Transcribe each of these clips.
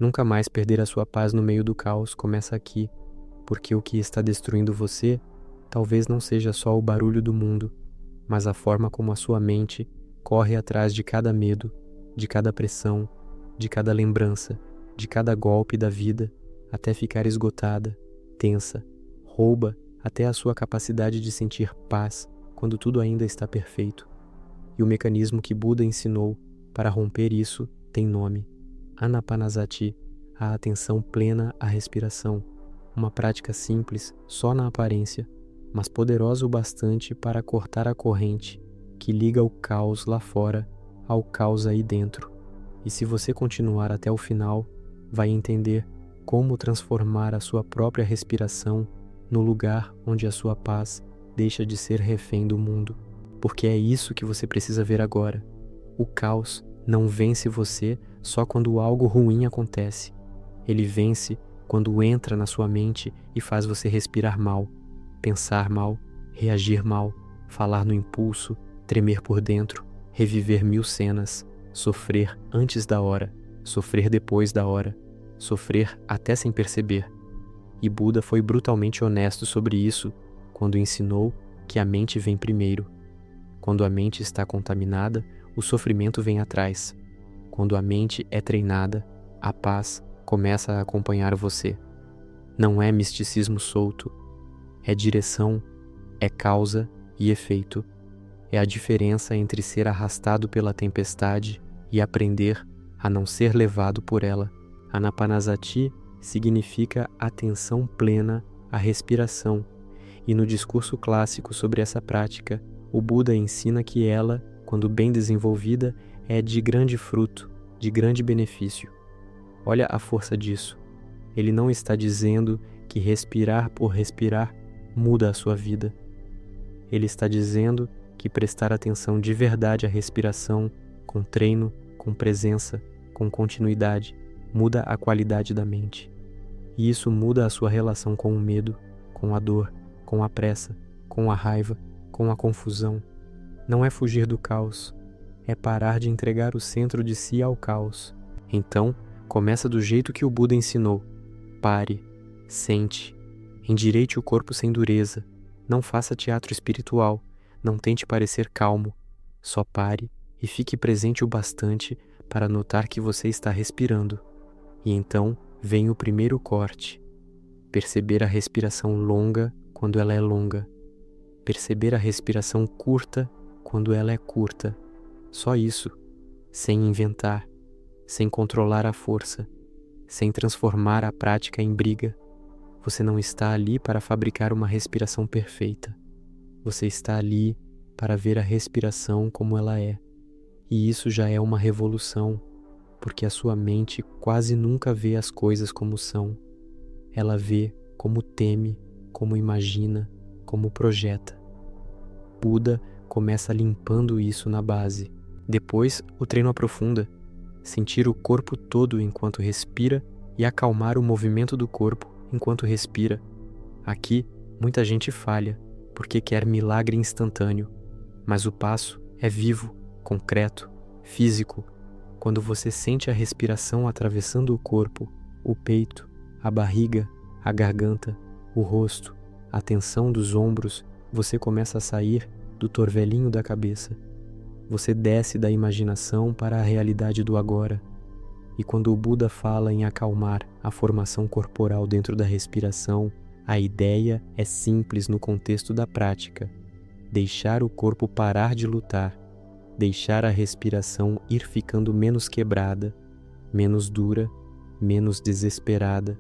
Nunca mais perder a sua paz no meio do caos começa aqui, porque o que está destruindo você talvez não seja só o barulho do mundo, mas a forma como a sua mente corre atrás de cada medo, de cada pressão, de cada lembrança, de cada golpe da vida, até ficar esgotada, tensa, rouba até a sua capacidade de sentir paz quando tudo ainda está perfeito. E o mecanismo que Buda ensinou para romper isso tem nome: Anapanasati, a atenção plena à respiração, uma prática simples só na aparência, mas poderosa o bastante para cortar a corrente que liga o caos lá fora ao caos aí dentro. E se você continuar até o final, vai entender como transformar a sua própria respiração no lugar onde a sua paz deixa de ser refém do mundo. Porque é isso que você precisa ver agora. O caos não vence você só quando algo ruim acontece. Ele vence quando entra na sua mente e faz você respirar mal, pensar mal, reagir mal, falar no impulso, tremer por dentro, reviver 1000 cenas, sofrer antes da hora, sofrer depois da hora, sofrer até sem perceber. E Buda foi brutalmente honesto sobre isso quando ensinou que a mente vem primeiro. Quando a mente está contaminada, o sofrimento vem atrás. Quando a mente é treinada, a paz começa a acompanhar você. Não é misticismo solto, é direção, é causa e efeito. É a diferença entre ser arrastado pela tempestade e aprender a não ser levado por ela. Anapanasati significa atenção plena à respiração, e no discurso clássico sobre essa prática, o Buda ensina que ela, quando bem desenvolvida, é de grande fruto, de grande benefício. Olha a força disso. Ele não está dizendo que respirar por respirar muda a sua vida. Ele está dizendo que prestar atenção de verdade à respiração, com treino, com presença, com continuidade, muda a qualidade da mente. E isso muda a sua relação com o medo, com a dor, com a pressa, com a raiva, com a confusão. Não é fugir do caos, é parar de entregar o centro de si ao caos. Então, começa do jeito que o Buda ensinou. Pare, sente, endireite o corpo sem dureza, não faça teatro espiritual, não tente parecer calmo, só pare e fique presente o bastante para notar que você está respirando. E então vem o primeiro corte. Perceber a respiração longa quando ela é longa. Perceber a respiração curta quando ela é curta. Só isso, sem inventar, sem controlar a força, sem transformar a prática em briga. Você não está ali para fabricar uma respiração perfeita. Você está ali para ver a respiração como ela é. E isso já é uma revolução, porque a sua mente quase nunca vê as coisas como são. Ela vê como teme, como imagina, como projeta. Buda começa limpando isso na base. Depois, o treino aprofunda. Sentir o corpo todo enquanto respira e acalmar o movimento do corpo enquanto respira. Aqui, muita gente falha, porque quer milagre instantâneo. Mas o passo é vivo, concreto, físico. Quando você sente a respiração atravessando o corpo, o peito, a barriga, a garganta, o rosto, a tensão dos ombros, você começa a sair do torvelinho da cabeça. Você desce da imaginação para a realidade do agora. E quando o Buda fala em acalmar a formação corporal dentro da respiração, a ideia é simples no contexto da prática. Deixar o corpo parar de lutar, deixar a respiração ir ficando menos quebrada, menos dura, menos desesperada.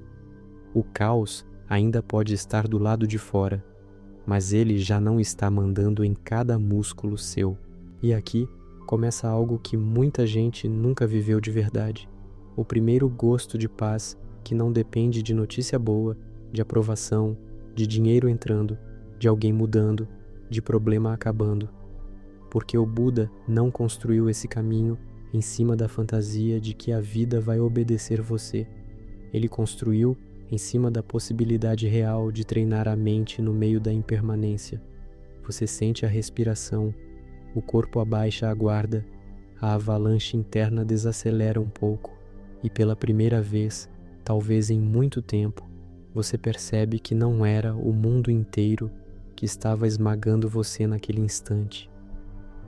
O caos ainda pode estar do lado de fora, mas ele já não está mandando em cada músculo seu. E aqui começa algo que muita gente nunca viveu de verdade. O primeiro gosto de paz que não depende de notícia boa, de aprovação, de dinheiro entrando, de alguém mudando, de problema acabando. Porque o Buda não construiu esse caminho em cima da fantasia de que a vida vai obedecer você. Ele construiu em cima da possibilidade real de treinar a mente no meio da impermanência. Você sente a respiração, o corpo abaixa a guarda, a avalanche interna desacelera um pouco, e pela primeira vez, talvez em muito tempo, você percebe que não era o mundo inteiro que estava esmagando você naquele instante.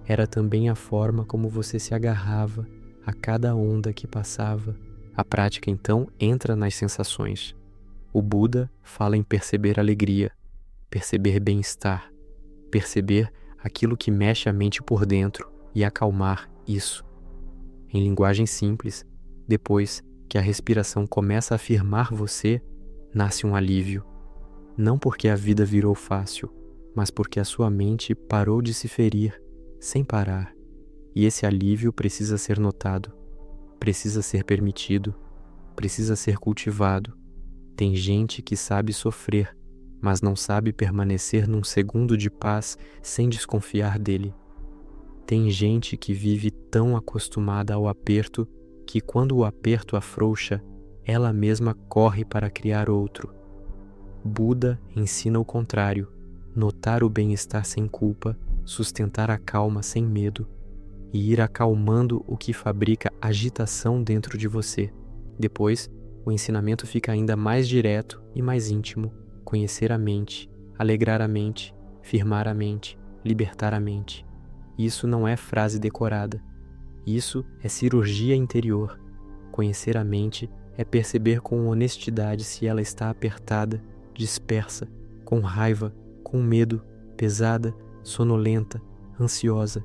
Era também a forma como você se agarrava a cada onda que passava. A prática então entra nas sensações. O Buda fala em perceber alegria, perceber bem-estar, perceber aquilo que mexe a mente por dentro e acalmar isso. Em linguagem simples, depois que a respiração começa a firmar você, nasce um alívio. Não porque a vida virou fácil, mas porque a sua mente parou de se ferir, sem parar. E esse alívio precisa ser notado, precisa ser permitido, precisa ser cultivado. Tem gente que sabe sofrer, mas não sabe permanecer num segundo de paz sem desconfiar dele. Tem gente que vive tão acostumada ao aperto que quando o aperto afrouxa, ela mesma corre para criar outro. Buda ensina o contrário, notar o bem-estar sem culpa, sustentar a calma sem medo e ir acalmando o que fabrica agitação dentro de você. Depois, o ensinamento fica ainda mais direto e mais íntimo. Conhecer a mente, alegrar a mente, firmar a mente, libertar a mente. Isso não é frase decorada. Isso é cirurgia interior. Conhecer a mente é perceber com honestidade se ela está apertada, dispersa, com raiva, com medo, pesada, sonolenta, ansiosa.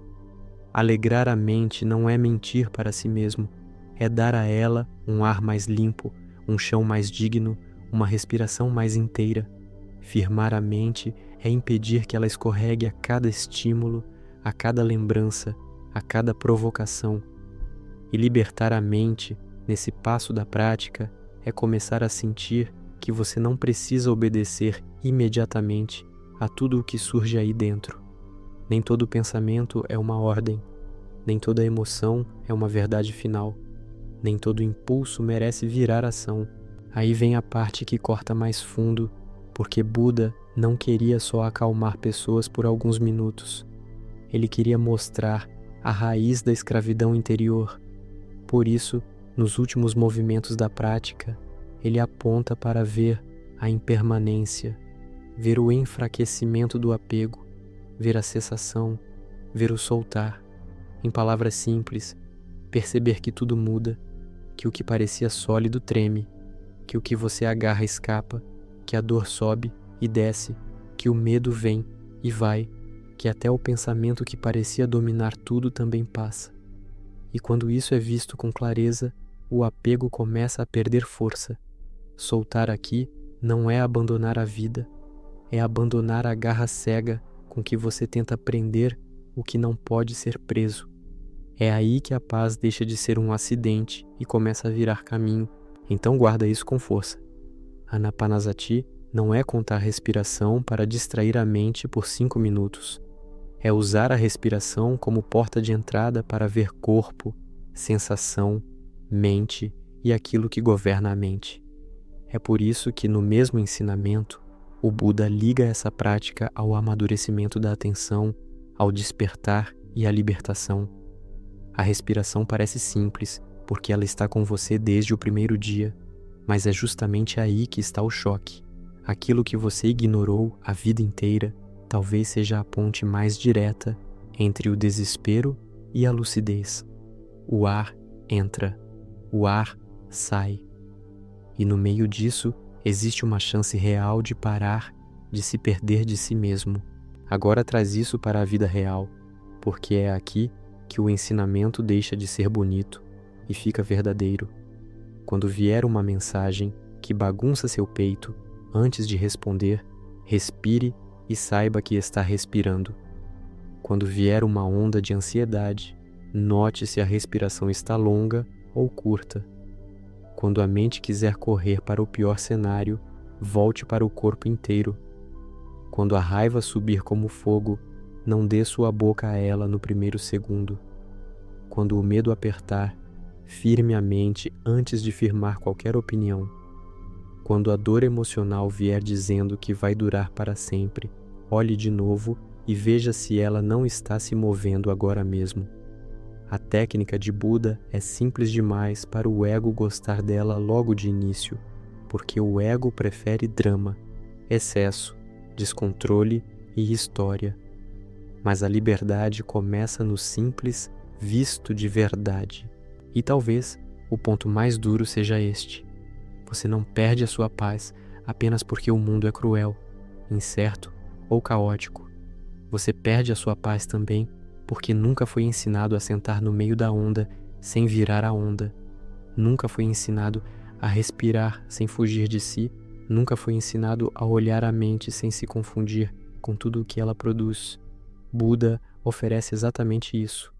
Alegrar a mente não é mentir para si mesmo, é dar a ela um ar mais limpo, um chão mais digno, uma respiração mais inteira. Firmar a mente é impedir que ela escorregue a cada estímulo, a cada lembrança, a cada provocação. E libertar a mente, nesse passo da prática, é começar a sentir que você não precisa obedecer imediatamente a tudo o que surge aí dentro. Nem todo pensamento é uma ordem, nem toda emoção é uma verdade final, nem todo impulso merece virar ação. Aí vem a parte que corta mais fundo, porque Buda não queria só acalmar pessoas por alguns minutos. Ele queria mostrar a raiz da escravidão interior. Por isso, nos últimos movimentos da prática, ele aponta para ver a impermanência, ver o enfraquecimento do apego, ver a cessação, ver o soltar. Em palavras simples, perceber que tudo muda, que o que parecia sólido treme, que o que você agarra escapa, que a dor sobe e desce, que o medo vem e vai, que até o pensamento que parecia dominar tudo também passa. E quando isso é visto com clareza, o apego começa a perder força. Soltar aqui não é abandonar a vida, é abandonar a garra cega com que você tenta prender o que não pode ser preso. É aí que a paz deixa de ser um acidente e começa a virar caminho. Então guarda isso com força. Anapanasati não é contar a respiração para distrair a mente por 5 minutos. É usar a respiração como porta de entrada para ver corpo, sensação, mente e aquilo que governa a mente. É por isso que no mesmo ensinamento, o Buda liga essa prática ao amadurecimento da atenção, ao despertar e à libertação. A respiração parece simples, porque ela está com você desde o primeiro dia, mas é justamente aí que está o choque. Aquilo que você ignorou a vida inteira talvez seja a ponte mais direta entre o desespero e a lucidez. O ar entra, o ar sai. E no meio disso, existe uma chance real de parar, de se perder de si mesmo. Agora traz isso para a vida real, porque é aqui que o ensinamento deixa de ser bonito e fica verdadeiro. Quando vier uma mensagem que bagunça seu peito, antes de responder, respire e saiba que está respirando. Quando vier uma onda de ansiedade, note se a respiração está longa ou curta. Quando a mente quiser correr para o pior cenário, volte para o corpo inteiro. Quando a raiva subir como fogo, não dê sua boca a ela no primeiro segundo. Quando o medo apertar, firme a mente antes de firmar qualquer opinião. Quando a dor emocional vier dizendo que vai durar para sempre, olhe de novo e veja se ela não está se movendo agora mesmo. A técnica de Buda é simples demais para o ego gostar dela logo de início, porque o ego prefere drama, excesso, descontrole e história. Mas a liberdade começa no simples visto de verdade. E talvez o ponto mais duro seja este: você não perde a sua paz apenas porque o mundo é cruel, incerto ou caótico. Você perde a sua paz também porque nunca foi ensinado a sentar no meio da onda sem virar a onda. Nunca foi ensinado a respirar sem fugir de si. Nunca foi ensinado a olhar a mente sem se confundir com tudo o que ela produz. Buda oferece exatamente isso.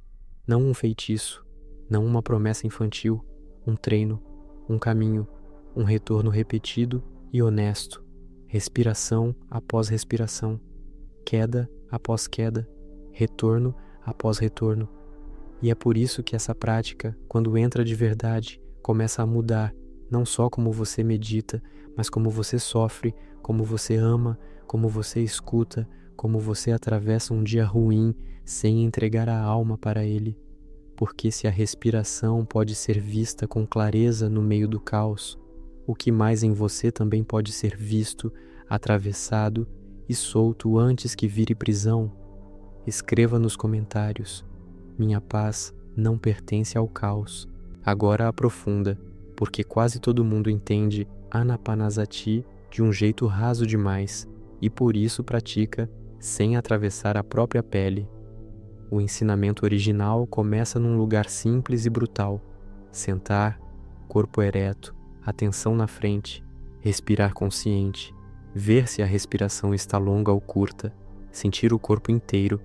Não um feitiço, não uma promessa infantil, um treino, um caminho, um retorno repetido e honesto. Respiração após respiração, queda após queda, retorno após retorno. E é por isso que essa prática, quando entra de verdade, começa a mudar, não só como você medita, mas como você sofre, como você ama, como você escuta, como você atravessa um dia ruim sem entregar a alma para ele. Porque se a respiração pode ser vista com clareza no meio do caos, o que mais em você também pode ser visto, atravessado e solto antes que vire prisão? Escreva nos comentários: minha paz não pertence ao caos. Agora aprofunda, porque quase todo mundo entende Anapanasati de um jeito raso demais e por isso pratica sem atravessar a própria pele. O ensinamento original começa num lugar simples e brutal: sentar, corpo ereto, atenção na frente, respirar consciente, ver se a respiração está longa ou curta, sentir o corpo inteiro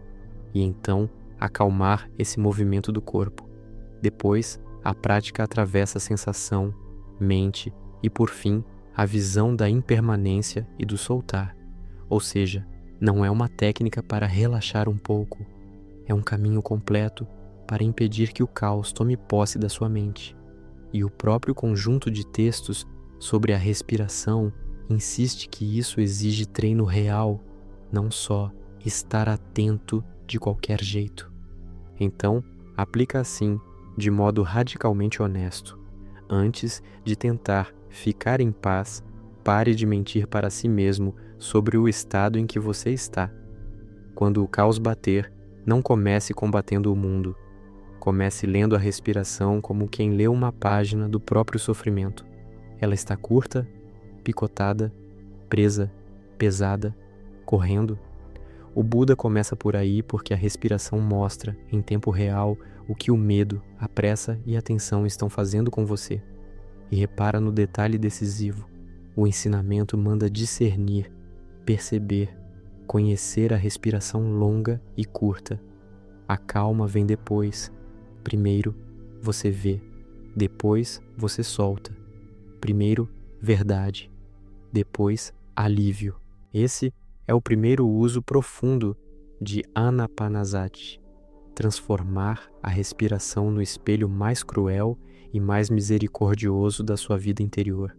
e então acalmar esse movimento do corpo. Depois, a prática atravessa a sensação, mente e, por fim, a visão da impermanência e do soltar. Ou seja, não é uma técnica para relaxar um pouco, é um caminho completo para impedir que o caos tome posse da sua mente. E o próprio conjunto de textos sobre a respiração insiste que isso exige treino real, não só estar atento de qualquer jeito. Então, aplica assim, de modo radicalmente honesto. Antes de tentar ficar em paz, pare de mentir para si mesmo sobre o estado em que você está. Quando o caos bater, não comece combatendo o mundo. Comece lendo a respiração como quem lê uma página do próprio sofrimento. Ela está curta, picotada, presa, pesada, correndo. O Buda começa por aí porque a respiração mostra, em tempo real, o que o medo, a pressa e a tensão estão fazendo com você. E repara no detalhe decisivo: o ensinamento manda discernir, perceber, conhecer a respiração longa e curta. A calma vem depois. Primeiro, você vê. Depois, você solta. Primeiro, verdade. Depois, alívio. Esse é o primeiro uso profundo de Anapanasati: transformar a respiração no espelho mais cruel e mais misericordioso da sua vida interior.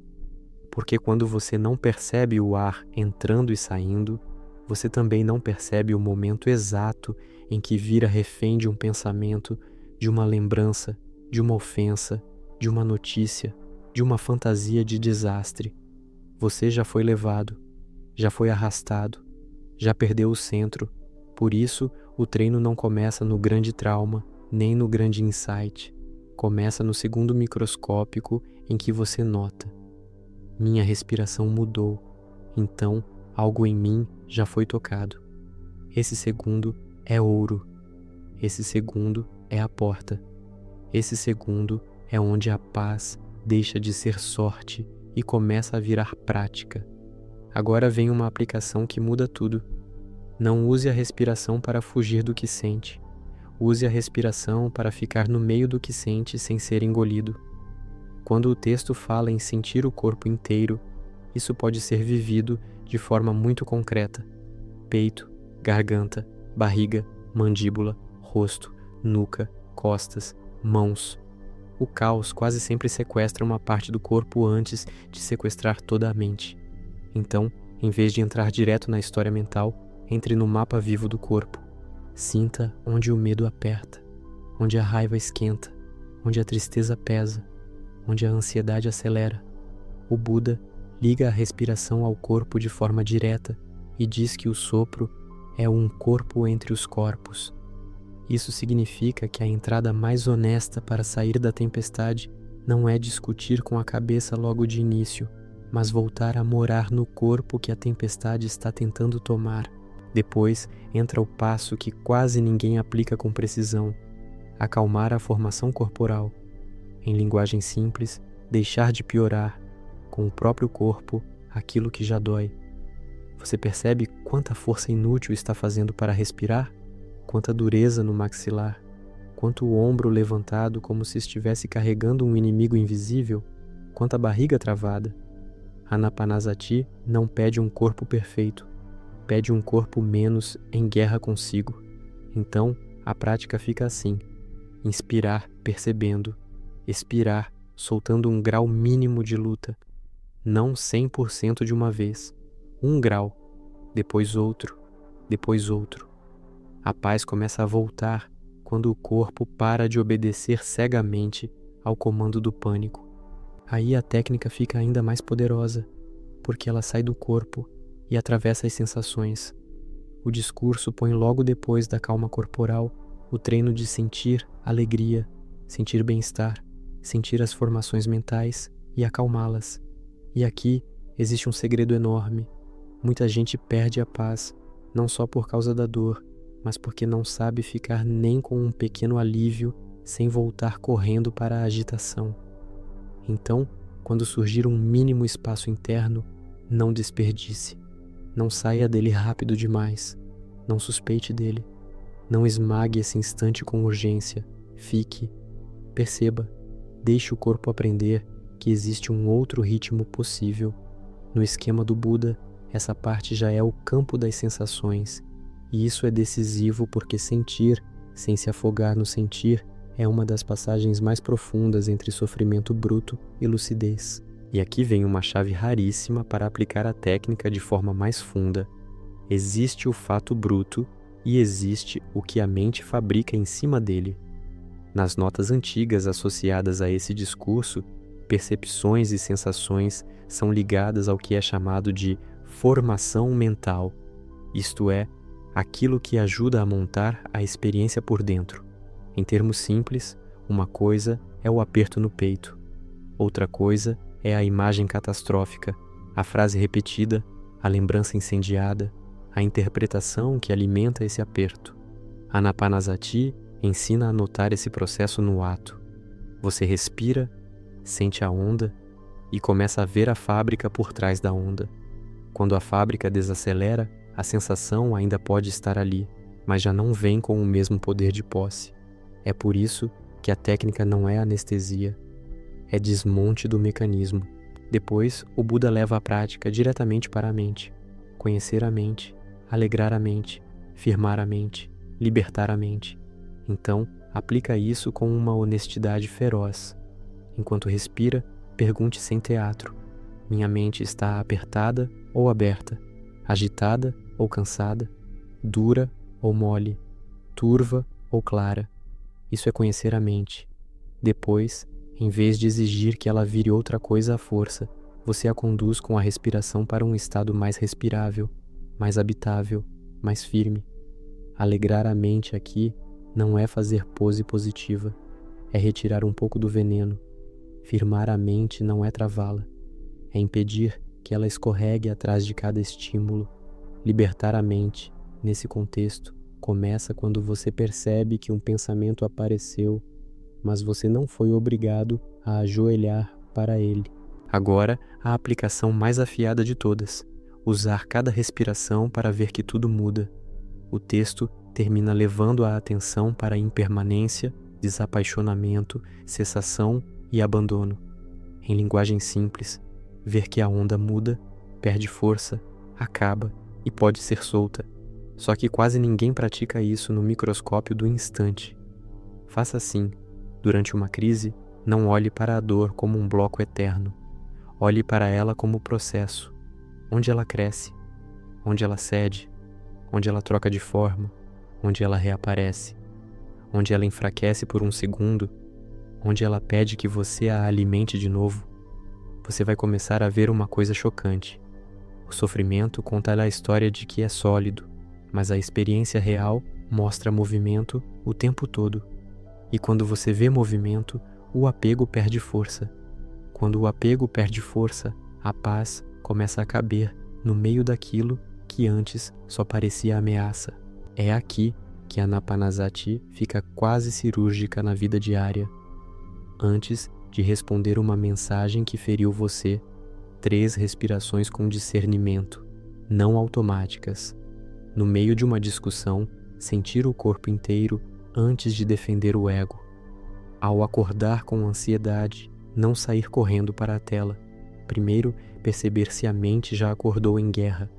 Porque quando você não percebe o ar entrando e saindo, você também não percebe o momento exato em que vira refém de um pensamento, de uma lembrança, de uma ofensa, de uma notícia, de uma fantasia de desastre. Você já foi levado, já foi arrastado, já perdeu o centro. Por isso, o treino não começa no grande trauma, nem no grande insight. Começa no segundo microscópico em que você nota: minha respiração mudou, então algo em mim já foi tocado. Esse segundo é ouro. Esse segundo é a porta. Esse segundo é onde a paz deixa de ser sorte e começa a virar prática. Agora vem uma aplicação que muda tudo. Não use a respiração para fugir do que sente. Use a respiração para ficar no meio do que sente sem ser engolido. Quando o texto fala em sentir o corpo inteiro, isso pode ser vivido de forma muito concreta: peito, garganta, barriga, mandíbula, rosto, nuca, costas, mãos. O caos quase sempre sequestra uma parte do corpo antes de sequestrar toda a mente. Então, em vez de entrar direto na história mental, entre no mapa vivo do corpo. Sinta onde o medo aperta. onde a raiva esquenta, onde a tristeza pesa, onde a ansiedade acelera. O Buda liga a respiração ao corpo de forma direta e diz que o sopro é um corpo entre os corpos. Isso significa que a entrada mais honesta para sair da tempestade não é discutir com a cabeça logo de início, mas voltar a morar no corpo que a tempestade está tentando tomar. Depois entra o passo que quase ninguém aplica com precisão: acalmar a formação corporal. Em linguagem simples, deixar de piorar, com o próprio corpo, aquilo que já dói. Você percebe quanta força inútil está fazendo para respirar? Quanta dureza no maxilar? Quanto ombro levantado como se estivesse carregando um inimigo invisível? Quanta barriga travada? Anapanasati não pede um corpo perfeito, pede um corpo menos em guerra consigo. Então, a prática fica assim: inspirar percebendo, expirar soltando um grau mínimo de luta, não 100% de uma vez, 1 grau, depois outro, depois outro. A paz começa a voltar quando o corpo para de obedecer cegamente ao comando do pânico. Aí a técnica fica ainda mais poderosa, porque ela sai do corpo e atravessa as sensações. O discurso põe logo depois da calma corporal o treino de sentir alegria, sentir bem-estar, sentir as formações mentais e acalmá-las. E aqui existe um segredo enorme. Muita gente perde a paz, não só por causa da dor, mas porque não sabe ficar nem com um pequeno alívio sem voltar correndo para a agitação. Então, quando surgir um mínimo espaço interno, não desperdice. Não saia dele rápido demais. Não suspeite dele. Não esmague esse instante com urgência. Fique. Perceba. Deixe o corpo aprender que existe um outro ritmo possível. No esquema do Buda, essa parte já é o campo das sensações. E isso é decisivo porque sentir, sem se afogar no sentir, é uma das passagens mais profundas entre sofrimento bruto e lucidez. E aqui vem uma chave raríssima para aplicar a técnica de forma mais funda. Existe o fato bruto e existe o que a mente fabrica em cima dele. Nas notas antigas associadas a esse discurso, percepções e sensações são ligadas ao que é chamado de formação mental, isto é, aquilo que ajuda a montar a experiência por dentro. Em termos simples, uma coisa é o aperto no peito, outra coisa é a imagem catastrófica, a frase repetida, a lembrança incendiada, a interpretação que alimenta esse aperto. Anapanasati ensina a notar esse processo no ato. Você respira, sente a onda e começa a ver a fábrica por trás da onda. Quando a fábrica desacelera, a sensação ainda pode estar ali, mas já não vem com o mesmo poder de posse. É por isso que a técnica não é anestesia, é desmonte do mecanismo. Depois, o Buda leva a prática diretamente para a mente. Conhecer a mente, alegrar a mente, firmar a mente, libertar a mente. Então, aplica isso com uma honestidade feroz. Enquanto respira, pergunte sem teatro: minha mente está apertada ou aberta? Agitada ou cansada? Dura ou mole? Turva ou clara? Isso é conhecer a mente. Depois, em vez de exigir que ela vire outra coisa à força, você a conduz com a respiração para um estado mais respirável, mais habitável, mais firme. Alegrar a mente aqui não é fazer pose positiva, é retirar um pouco do veneno. Firmar a mente não é travá-la, é impedir que ela escorregue atrás de cada estímulo. Libertar a mente, nesse contexto, começa quando você percebe que um pensamento apareceu, mas você não foi obrigado a ajoelhar para ele. Agora, a aplicação mais afiada de todas: usar cada respiração para ver que tudo muda. O texto termina levando a atenção para a impermanência, desapaixonamento, cessação e abandono. Em linguagem simples, ver que a onda muda, perde força, acaba e pode ser solta. Só que quase ninguém pratica isso no microscópio do instante. Faça assim. Durante uma crise, não olhe para a dor como um bloco eterno. Olhe para ela como processo, onde ela cresce, onde ela cede, onde ela troca de forma, onde ela reaparece, onde ela enfraquece por um segundo, onde ela pede que você a alimente de novo, você vai começar a ver uma coisa chocante. O sofrimento conta a história de que é sólido, mas a experiência real mostra movimento o tempo todo. E quando você vê movimento, o apego perde força. Quando o apego perde força, a paz começa a caber no meio daquilo que antes só parecia ameaça. É aqui que a Anapanasati fica quase cirúrgica na vida diária. Antes de responder uma mensagem que feriu você, 3 respirações com discernimento, não automáticas. No meio de uma discussão, sentir o corpo inteiro antes de defender o ego. Ao acordar com ansiedade, não sair correndo para a tela. Primeiro, perceber se a mente já acordou em guerra.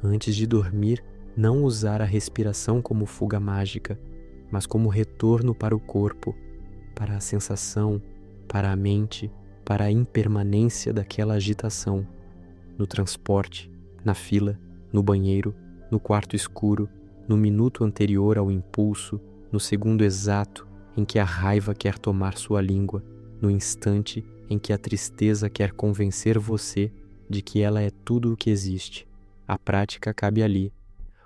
Antes de dormir, não usar a respiração como fuga mágica, mas como retorno para o corpo, para a sensação, para a mente, para a impermanência daquela agitação. No transporte, na fila, no banheiro, no quarto escuro, no minuto anterior ao impulso, no segundo exato em que a raiva quer tomar sua língua, no instante em que a tristeza quer convencer você de que ela é tudo o que existe. A prática cabe ali.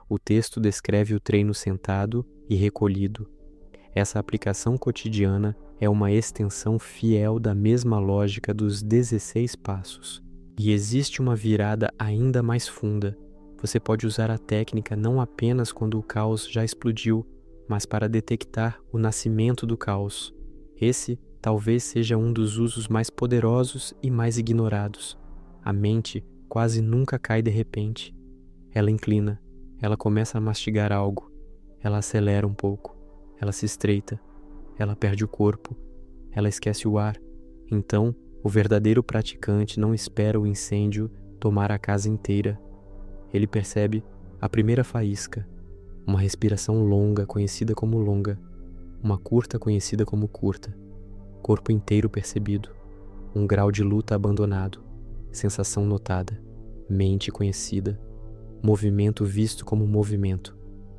O texto descreve o treino sentado e recolhido. Essa aplicação cotidiana é uma extensão fiel da mesma lógica dos 16 passos. E existe uma virada ainda mais funda. Você pode usar a técnica não apenas quando o caos já explodiu, mas para detectar o nascimento do caos. Esse talvez seja um dos usos mais poderosos e mais ignorados. A mente quase nunca cai de repente. Ela inclina, ela começa a mastigar algo, ela acelera um pouco, ela se estreita, ela perde o corpo, ela esquece o ar. Então, o verdadeiro praticante não espera o incêndio tomar a casa inteira. Ele percebe a primeira faísca, uma respiração longa conhecida como longa, uma curta conhecida como curta, corpo inteiro percebido, um grau de luta abandonado, sensação notada, mente conhecida, movimento visto como movimento,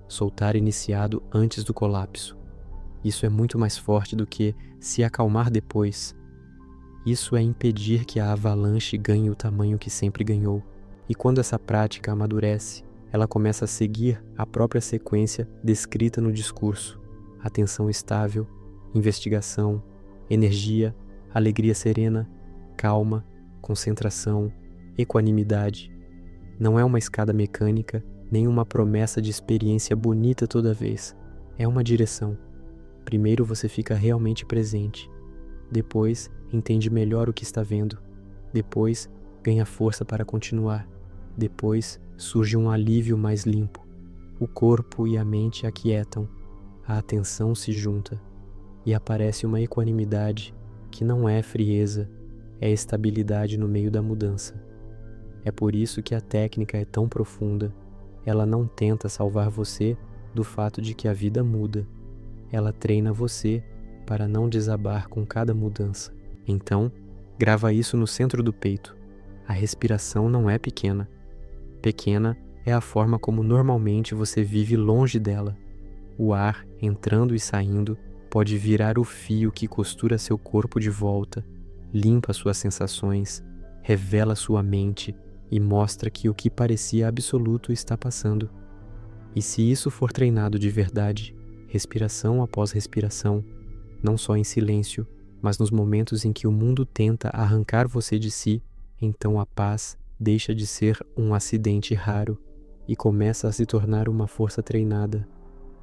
soltar iniciado antes do colapso. Isso é muito mais forte do que se acalmar depois. Isso é impedir que a avalanche ganhe o tamanho que sempre ganhou. E quando essa prática amadurece, ela começa a seguir a própria sequência descrita no discurso. Atenção estável, investigação, energia, alegria serena, calma, concentração, equanimidade. Não é uma escada mecânica, nem uma promessa de experiência bonita toda vez. É uma direção. Primeiro você fica realmente presente. Depois entende melhor o que está vendo. Depois ganha força para continuar. Depois surge um alívio mais limpo. O corpo e a mente aquietam. A atenção se junta. E aparece uma equanimidade que não é frieza, é estabilidade no meio da mudança. É por isso que a técnica é tão profunda. Ela não tenta salvar você do fato de que a vida muda. Ela treina você para não desabar com cada mudança. Então, grava isso no centro do peito. A respiração não é pequena. Pequena é a forma como normalmente você vive longe dela. O ar, entrando e saindo, pode virar o fio que costura seu corpo de volta, limpa suas sensações, revela sua mente e mostra que o que parecia absoluto está passando. E se isso for treinado de verdade, respiração após respiração, não só em silêncio, mas nos momentos em que o mundo tenta arrancar você de si, então a paz deixa de ser um acidente raro e começa a se tornar uma força treinada,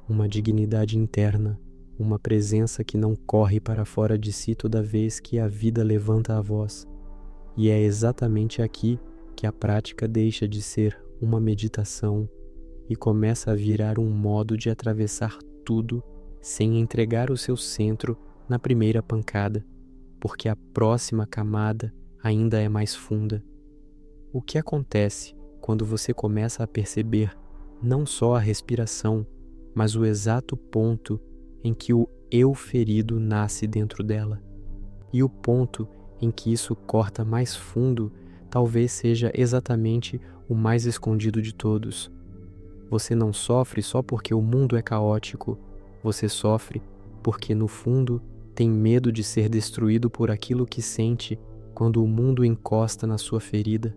uma dignidade interna, uma presença que não corre para fora de si toda vez que a vida levanta a voz. E é exatamente aqui que a prática deixa de ser uma meditação e começa a virar um modo de atravessar tudo sem entregar o seu centro na primeira pancada, porque a próxima camada ainda é mais funda. O que acontece quando você começa a perceber não só a respiração, mas o exato ponto em que o eu ferido nasce dentro dela? E o ponto em que isso corta mais fundo talvez seja exatamente o mais escondido de todos. Você não sofre só porque o mundo é caótico, você sofre porque no fundo tem medo de ser destruído por aquilo que sente quando o mundo encosta na sua ferida.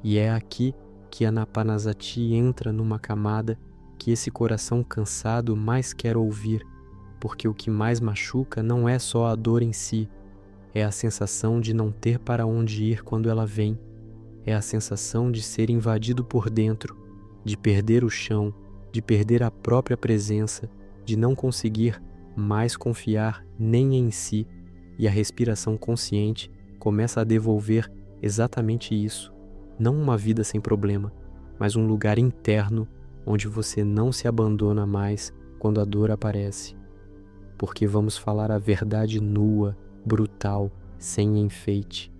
E é aqui que Anapanasati entra numa camada que esse coração cansado mais quer ouvir, porque o que mais machuca não é só a dor em si, é a sensação de não ter para onde ir quando ela vem, é a sensação de ser invadido por dentro, de perder o chão, de perder a própria presença, de não conseguir mais confiar nem em si, e a respiração consciente começa a devolver exatamente isso, não uma vida sem problema, mas um lugar interno onde você não se abandona mais quando a dor aparece. Porque vamos falar a verdade nua, brutal, sem enfeite.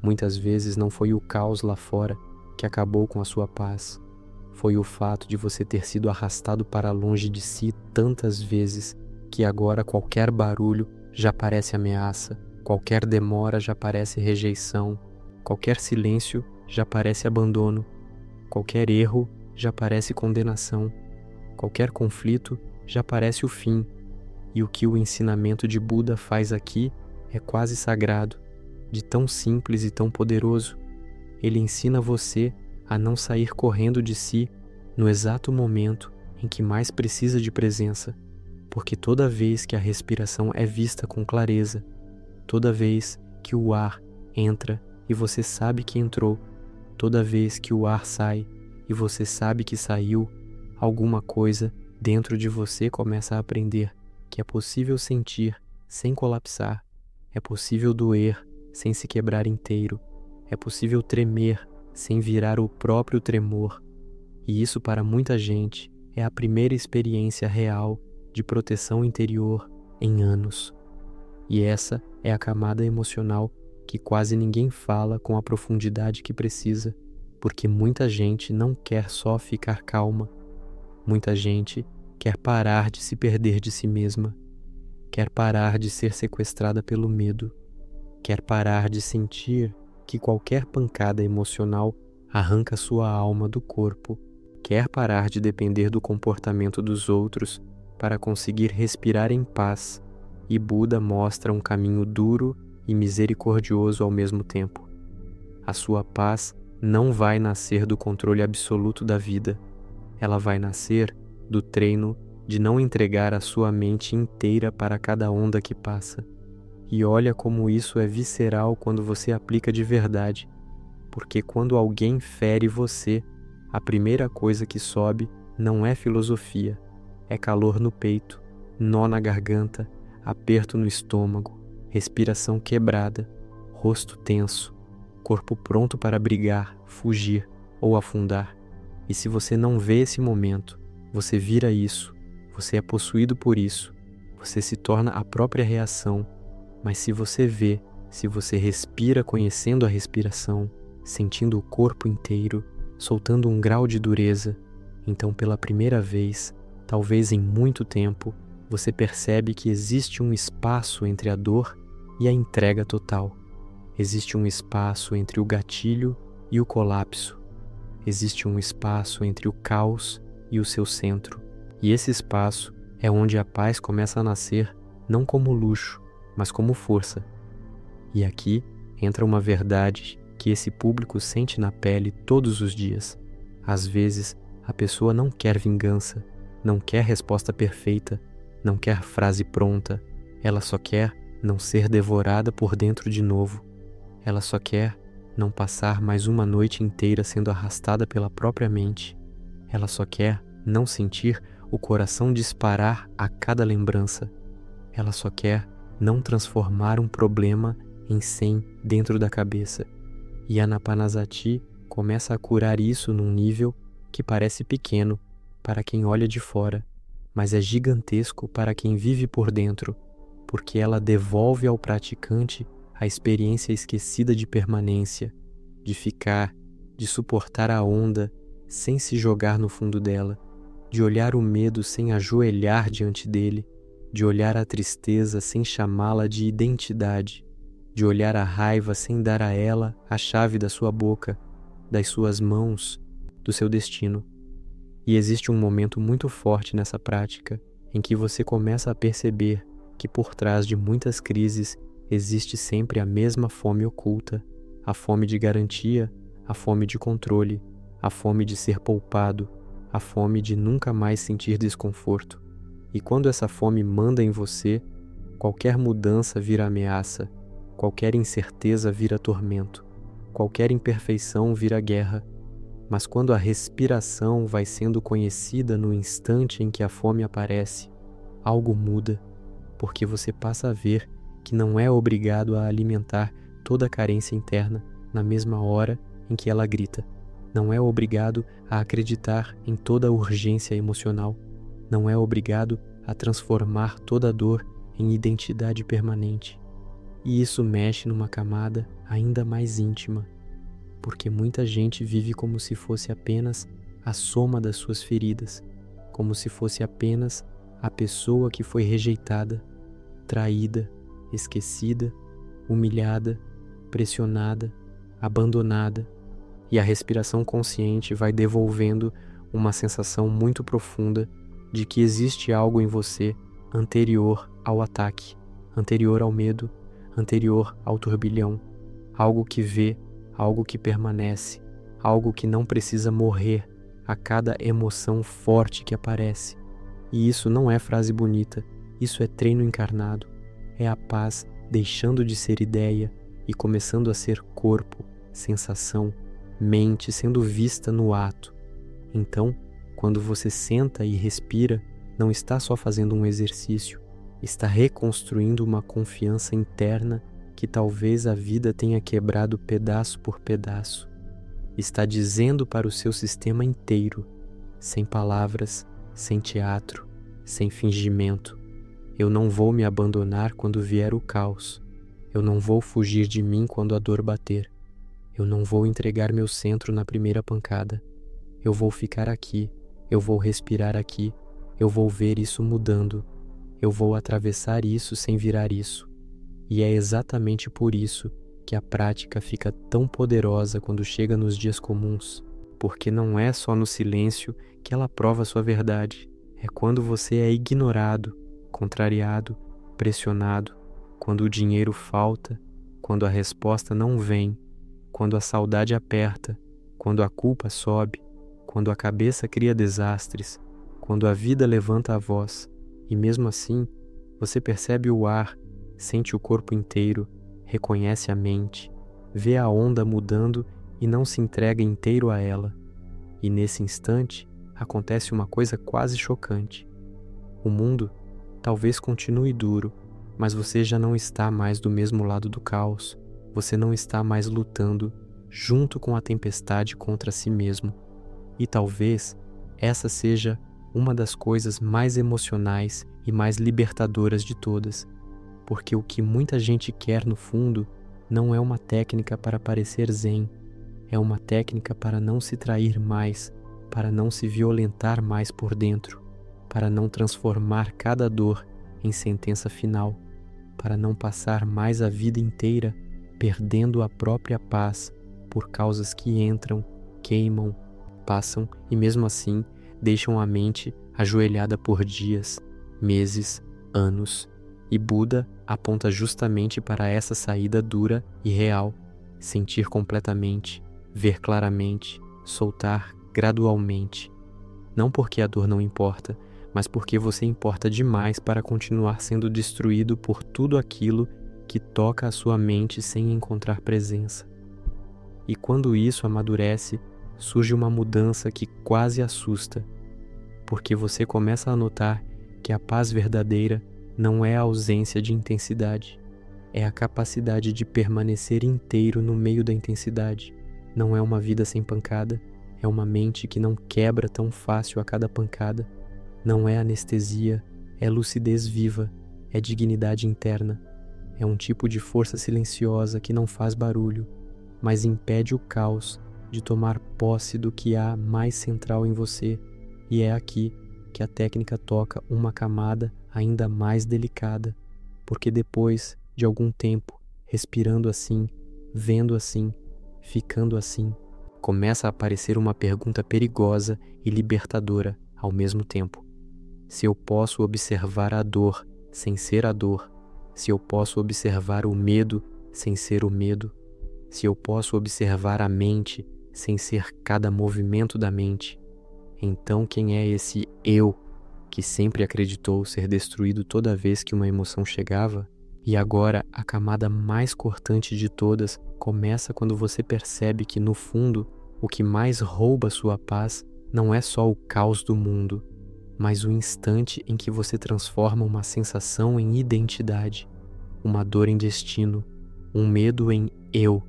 Muitas vezes não foi o caos lá fora que acabou com a sua paz. Foi o fato de você ter sido arrastado para longe de si tantas vezes que agora qualquer barulho já parece ameaça, qualquer demora já parece rejeição, qualquer silêncio já parece abandono, qualquer erro já parece condenação, qualquer conflito já parece o fim. E o que o ensinamento de Buda faz aqui é quase sagrado, de tão simples e tão poderoso. Ele ensina você a não sair correndo de si no exato momento em que mais precisa de presença, porque toda vez que a respiração é vista com clareza, toda vez que o ar entra e você sabe que entrou, toda vez que o ar sai e você sabe que saiu, alguma coisa dentro de você começa a aprender que é possível sentir sem colapsar, é possível doer sem se quebrar inteiro, é possível tremer sem virar o próprio tremor. E isso para muita gente é a primeira experiência real de proteção interior em anos. E essa é a camada emocional que quase ninguém fala com a profundidade que precisa, porque muita gente não quer só ficar calma, muita gente quer parar de se perder de si mesma, quer parar de ser sequestrada pelo medo, quer parar de sentir que qualquer pancada emocional arranca sua alma do corpo, quer parar de depender do comportamento dos outros para conseguir respirar em paz, e Buda mostra um caminho duro e misericordioso ao mesmo tempo. A sua paz não vai nascer do controle absoluto da vida, ela vai nascer do treino de não entregar a sua mente inteira para cada onda que passa. E olha como isso é visceral quando você aplica de verdade, porque quando alguém fere você, a primeira coisa que sobe não é filosofia, é calor no peito, nó na garganta, aperto no estômago, respiração quebrada, rosto tenso, corpo pronto para brigar, fugir ou afundar. E se você não vê esse momento, você vira isso, você é possuído por isso, você se torna a própria reação. Mas se você vê, se você respira conhecendo a respiração, sentindo o corpo inteiro, soltando um grau de dureza, então pela primeira vez, talvez em muito tempo, você percebe que existe um espaço entre a dor e a entrega total. Existe um espaço entre o gatilho e o colapso. Existe um espaço entre o caos e o seu centro. E esse espaço é onde a paz começa a nascer, não como luxo, mas como força. E aqui entra uma verdade que esse público sente na pele todos os dias. Às vezes, a pessoa não quer vingança, não quer resposta perfeita, não quer frase pronta, ela só quer não ser devorada por dentro de novo. Ela só quer não passar mais uma noite inteira sendo arrastada pela própria mente. Ela só quer não sentir o coração disparar a cada lembrança. Ela só quer não transformar um problema em 100 dentro da cabeça. E Anapanasati começa a curar isso num nível que parece pequeno para quem olha de fora, mas é gigantesco para quem vive por dentro, porque ela devolve ao praticante a experiência esquecida de permanência, de ficar, de suportar a onda sem se jogar no fundo dela, de olhar o medo sem ajoelhar diante dele, de olhar a tristeza sem chamá-la de identidade, de olhar a raiva sem dar a ela a chave da sua boca, das suas mãos, do seu destino. E existe um momento muito forte nessa prática em que você começa a perceber que por trás de muitas crises existe sempre a mesma fome oculta, a fome de garantia, a fome de controle, a fome de ser poupado, a fome de nunca mais sentir desconforto. E quando essa fome manda em você, qualquer mudança vira ameaça, qualquer incerteza vira tormento, qualquer imperfeição vira guerra. Mas quando a respiração vai sendo conhecida no instante em que a fome aparece, algo muda, porque você passa a ver que não é obrigado a alimentar toda a carência interna na mesma hora em que ela grita. Não é obrigado a acreditar em toda a urgência emocional. Não é obrigado a transformar toda a dor em identidade permanente. E isso mexe numa camada ainda mais íntima, porque muita gente vive como se fosse apenas a soma das suas feridas, como se fosse apenas a pessoa que foi rejeitada, traída, esquecida, humilhada, pressionada, abandonada, e a respiração consciente vai devolvendo uma sensação muito profunda de que existe algo em você anterior ao ataque, anterior ao medo, anterior ao turbilhão, algo que vê, algo que permanece, algo que não precisa morrer a cada emoção forte que aparece. E isso não é frase bonita, isso é treino encarnado, é a paz deixando de ser ideia e começando a ser corpo, sensação, mente sendo vista no ato. Então, quando você senta e respira, não está só fazendo um exercício, está reconstruindo uma confiança interna que talvez a vida tenha quebrado pedaço por pedaço. Está dizendo para o seu sistema inteiro, sem palavras, sem teatro, sem fingimento: eu não vou me abandonar quando vier o caos. Eu não vou fugir de mim quando a dor bater. Eu não vou entregar meu centro na primeira pancada. Eu vou ficar aqui, eu vou respirar aqui, eu vou ver isso mudando. Eu vou atravessar isso sem virar isso. E é exatamente por isso que a prática fica tão poderosa quando chega nos dias comuns, porque não é só no silêncio que ela prova sua verdade. É quando você é ignorado, contrariado, pressionado, quando o dinheiro falta, quando a resposta não vem, quando a saudade aperta, quando a culpa sobe, quando a cabeça cria desastres, quando a vida levanta a voz, e mesmo assim você percebe o ar, sente o corpo inteiro, reconhece a mente, vê a onda mudando e não se entrega inteiro a ela. E nesse instante acontece uma coisa quase chocante. O mundo talvez continue duro, mas você já não está mais do mesmo lado do caos. Você não está mais lutando junto com a tempestade contra si mesmo. E talvez essa seja uma das coisas mais emocionais e mais libertadoras de todas, porque o que muita gente quer no fundo não é uma técnica para parecer zen, é uma técnica para não se trair mais, para não se violentar mais por dentro, para não transformar cada dor em sentença final, para não passar mais a vida inteira perdendo a própria paz por causas que entram, queimam, passam e mesmo assim deixam a mente ajoelhada por dias, meses, anos. E Buda aponta justamente para essa saída dura e real: sentir completamente, ver claramente, soltar gradualmente. Não porque a dor não importa, mas porque você importa demais para continuar sendo destruído por tudo aquilo que toca a sua mente sem encontrar presença. E quando isso amadurece, surge uma mudança que quase assusta, porque você começa a notar que a paz verdadeira não é a ausência de intensidade, é a capacidade de permanecer inteiro no meio da intensidade. Não é uma vida sem pancada, é uma mente que não quebra tão fácil a cada pancada. Não é anestesia, é lucidez viva, é dignidade interna. É um tipo de força silenciosa que não faz barulho, mas impede o caos de tomar posse do que há mais central em você. E é aqui que a técnica toca uma camada ainda mais delicada, porque depois de algum tempo, respirando assim, vendo assim, ficando assim, começa a aparecer uma pergunta perigosa e libertadora ao mesmo tempo. Se eu posso observar a dor sem ser a dor, se eu posso observar o medo sem ser o medo, se eu posso observar a mente sem ser cada movimento da mente, então quem é esse eu que sempre acreditou ser destruído toda vez que uma emoção chegava? E agora a camada mais cortante de todas começa quando você percebe que no fundo o que mais rouba sua paz não é só o caos do mundo, mas o instante em que você transforma uma sensação em identidade, uma dor em destino, um medo em eu,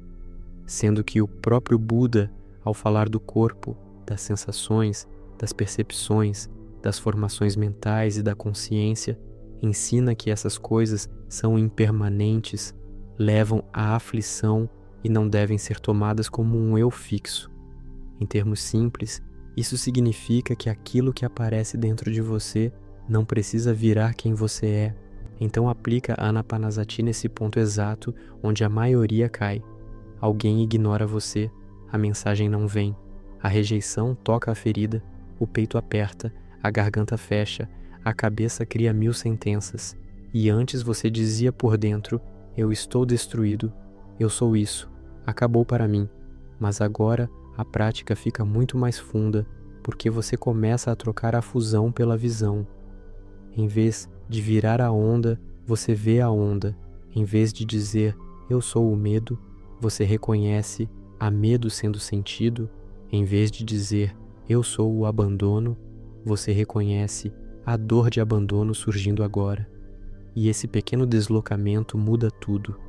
sendo que o próprio Buda, ao falar do corpo, das sensações, das percepções, das formações mentais e da consciência, ensina que essas coisas são impermanentes, levam à aflição e não devem ser tomadas como um eu fixo. Em termos simples, isso significa que aquilo que aparece dentro de você não precisa virar quem você é. Então aplica a Anapanasati nesse ponto exato onde a maioria cai. Alguém ignora você, a mensagem não vem, a rejeição toca a ferida, o peito aperta, a garganta fecha, a cabeça cria 1000 sentenças. E antes você dizia por dentro, eu estou destruído, eu sou isso, acabou para mim. Mas agora a prática fica muito mais funda, porque você começa a trocar a fusão pela visão. Em vez de virar a onda, você vê a onda. Em vez de dizer, eu sou o medo, você reconhece a medo sendo sentido. Em vez de dizer, eu sou o abandono, você reconhece a dor de abandono surgindo agora. E esse pequeno deslocamento muda tudo,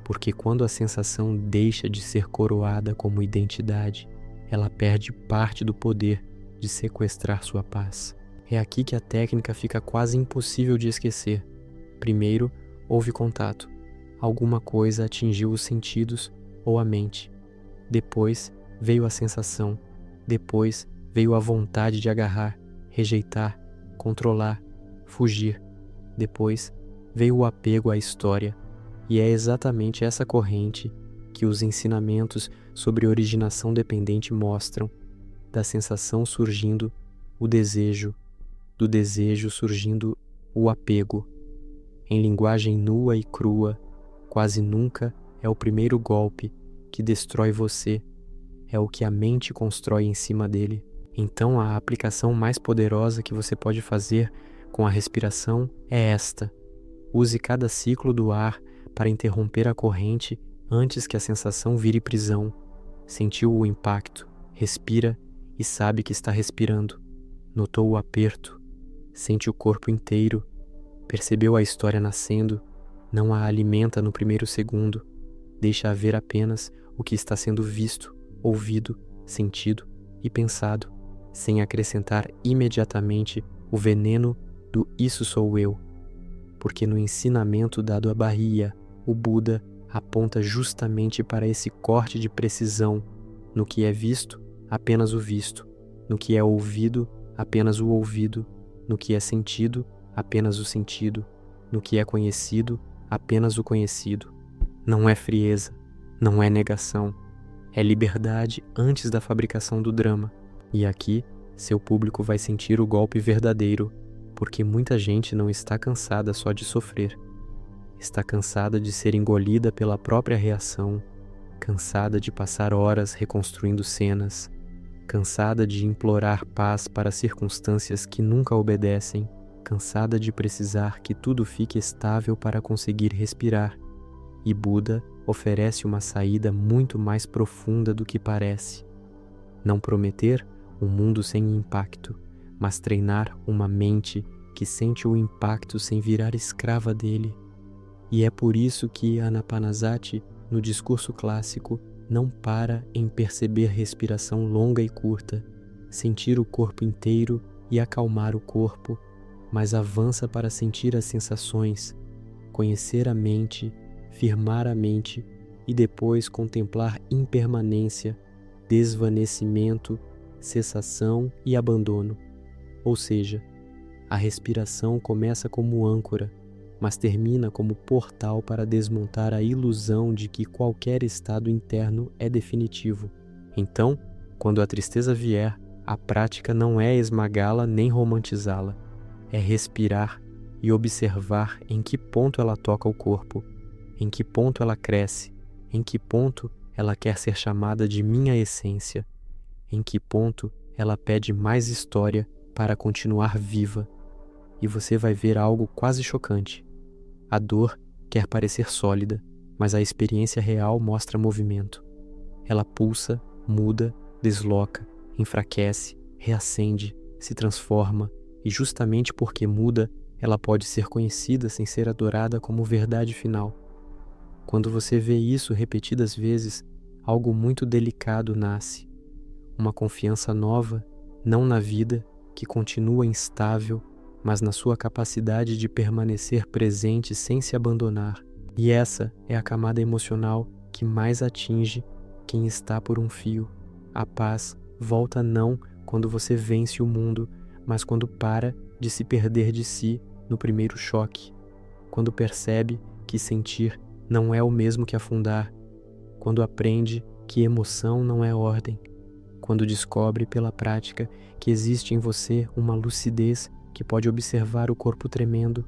porque quando a sensação deixa de ser coroada como identidade, ela perde parte do poder de sequestrar sua paz. É aqui que a técnica fica quase impossível de esquecer. Primeiro, houve contato. Alguma coisa atingiu os sentidos ou a mente. Depois veio a sensação. Depois veio a vontade de agarrar, rejeitar, controlar, fugir. Depois veio o apego à história. E é exatamente essa corrente que os ensinamentos sobre originação dependente mostram, da sensação surgindo o desejo, do desejo surgindo o apego. Em linguagem nua e crua, quase nunca é o primeiro golpe que destrói você, é o que a mente constrói em cima dele. Então a aplicação mais poderosa que você pode fazer com a respiração é esta. Use cada ciclo do ar para interromper a corrente antes que a sensação vire prisão. Sentiu o impacto, respira e sabe que está respirando. Notou o aperto, sente o corpo inteiro, percebeu a história nascendo, não a alimenta no primeiro segundo, deixa ver apenas o que está sendo visto, ouvido, sentido e pensado, sem acrescentar imediatamente o veneno do isso sou eu. Porque no ensinamento dado a Bahia, o Buda aponta justamente para esse corte de precisão. No que é visto, apenas o visto. No que é ouvido, apenas o ouvido. No que é sentido, apenas o sentido. No que é conhecido, apenas o conhecido. Não é frieza, não é negação. É liberdade antes da fabricação do drama. E aqui, seu público vai sentir o golpe verdadeiro, porque muita gente não está cansada só de sofrer. Está cansada de ser engolida pela própria reação, cansada de passar horas reconstruindo cenas, cansada de implorar paz para circunstâncias que nunca obedecem, cansada de precisar que tudo fique estável para conseguir respirar. E Buda oferece uma saída muito mais profunda do que parece. Não prometer um mundo sem impacto, mas treinar uma mente que sente o impacto sem virar escrava dele. E é por isso que Anapanasati, no discurso clássico, não para em perceber respiração longa e curta, sentir o corpo inteiro e acalmar o corpo, mas avança para sentir as sensações, conhecer a mente, firmar a mente e depois contemplar impermanência, desvanecimento, cessação e abandono. Ou seja, a respiração começa como âncora, mas termina como portal para desmontar a ilusão de que qualquer estado interno é definitivo. Então, quando a tristeza vier, a prática não é esmagá-la nem romantizá-la, é respirar e observar em que ponto ela toca o corpo, em que ponto ela cresce, em que ponto ela quer ser chamada de minha essência, em que ponto ela pede mais história para continuar viva. E você vai ver algo quase chocante. A dor quer parecer sólida, mas a experiência real mostra movimento. Ela pulsa, muda, desloca, enfraquece, reacende, se transforma, e justamente porque muda, ela pode ser conhecida sem ser adorada como verdade final. Quando você vê isso repetidas vezes, algo muito delicado nasce. Uma confiança nova, não na vida, que continua instável, mas na sua capacidade de permanecer presente sem se abandonar. E essa é a camada emocional que mais atinge quem está por um fio. A paz volta não quando você vence o mundo, mas quando para de se perder de si no primeiro choque. Quando percebe que sentir não é o mesmo que afundar. Quando aprende que emoção não é ordem. Quando descobre pela prática que existe em você uma lucidez que pode observar o corpo tremendo,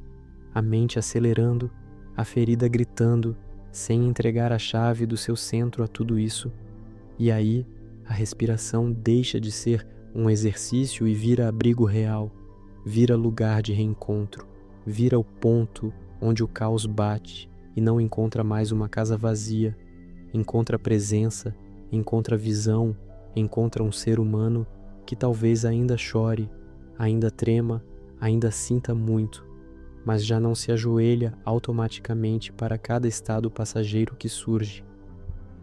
a mente acelerando, a ferida gritando, sem entregar a chave do seu centro a tudo isso. E aí, a respiração deixa de ser um exercício e vira abrigo real, vira lugar de reencontro, vira o ponto onde o caos bate e não encontra mais uma casa vazia, encontra presença, encontra visão, encontra um ser humano que talvez ainda chore, ainda trema, ainda sinta muito, mas já não se ajoelha automaticamente para cada estado passageiro que surge.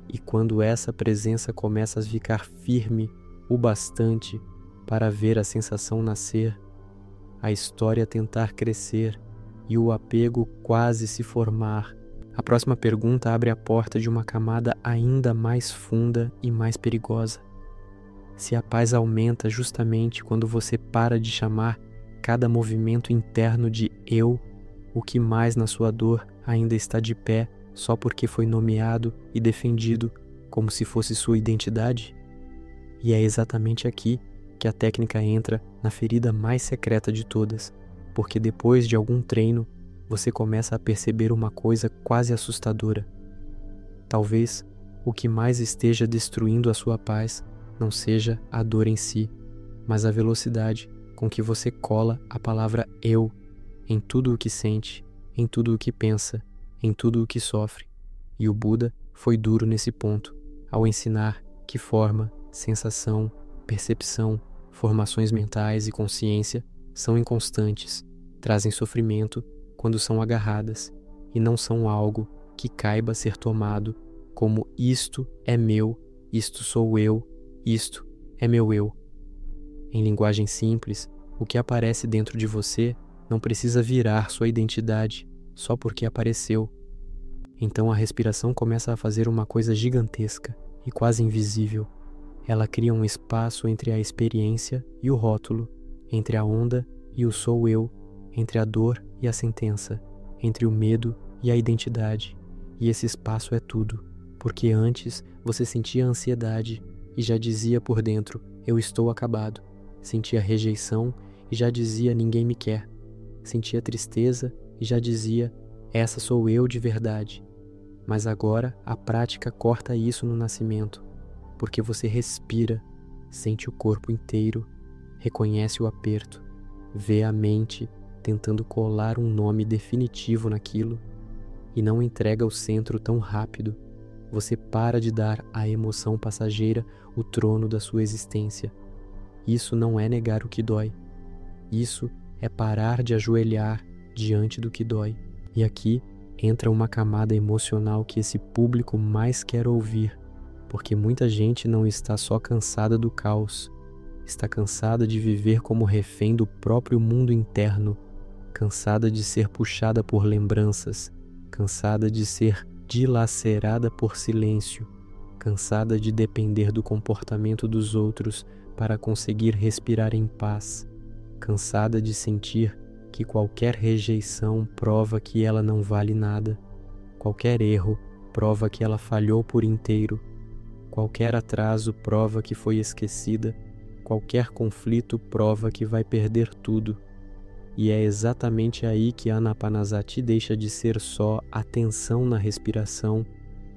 E quando essa presença começa a ficar firme o bastante para ver a sensação nascer, a história tentar crescer e o apego quase se formar, a próxima pergunta abre a porta de uma camada ainda mais funda e mais perigosa. Se a paz aumenta justamente quando você para de chamar cada movimento interno de eu, o que mais na sua dor ainda está de pé só porque foi nomeado e defendido como se fosse sua identidade? E é exatamente aqui que a técnica entra na ferida mais secreta de todas, porque depois de algum treino, você começa a perceber uma coisa quase assustadora. Talvez o que mais esteja destruindo a sua paz não seja a dor em si, mas a velocidade com que você cola a palavra eu em tudo o que sente, em tudo o que pensa, em tudo o que sofre. E o Buda foi duro nesse ponto, ao ensinar que forma, sensação, percepção, formações mentais e consciência são inconstantes, trazem sofrimento quando são agarradas e não são algo que caiba ser tomado como isto é meu, isto sou eu, isto é meu eu. Em linguagem simples, o que aparece dentro de você não precisa virar sua identidade só porque apareceu. Então a respiração começa a fazer uma coisa gigantesca e quase invisível. Ela cria um espaço entre a experiência e o rótulo, entre a onda e o sou eu, entre a dor e a sentença, entre o medo e a identidade. E esse espaço é tudo, porque antes você sentia ansiedade e já dizia por dentro, eu estou acabado. Sentia rejeição e já dizia, ninguém me quer. Sentia tristeza e já dizia, essa sou eu de verdade. Mas agora a prática corta isso no nascimento, porque você respira, sente o corpo inteiro, reconhece o aperto, vê a mente tentando colar um nome definitivo naquilo e não entrega o centro tão rápido. Você para de dar à emoção passageira o trono da sua existência. Isso não é negar o que dói. Isso é parar de ajoelhar diante do que dói. E aqui entra uma camada emocional que esse público mais quer ouvir, porque muita gente não está só cansada do caos, está cansada de viver como refém do próprio mundo interno, cansada de ser puxada por lembranças, cansada de ser dilacerada por silêncio, cansada de depender do comportamento dos outros para conseguir respirar em paz, cansada de sentir que qualquer rejeição prova que ela não vale nada, qualquer erro prova que ela falhou por inteiro, qualquer atraso prova que foi esquecida, qualquer conflito prova que vai perder tudo. E é exatamente aí que Anapanasati deixa de ser só atenção na respiração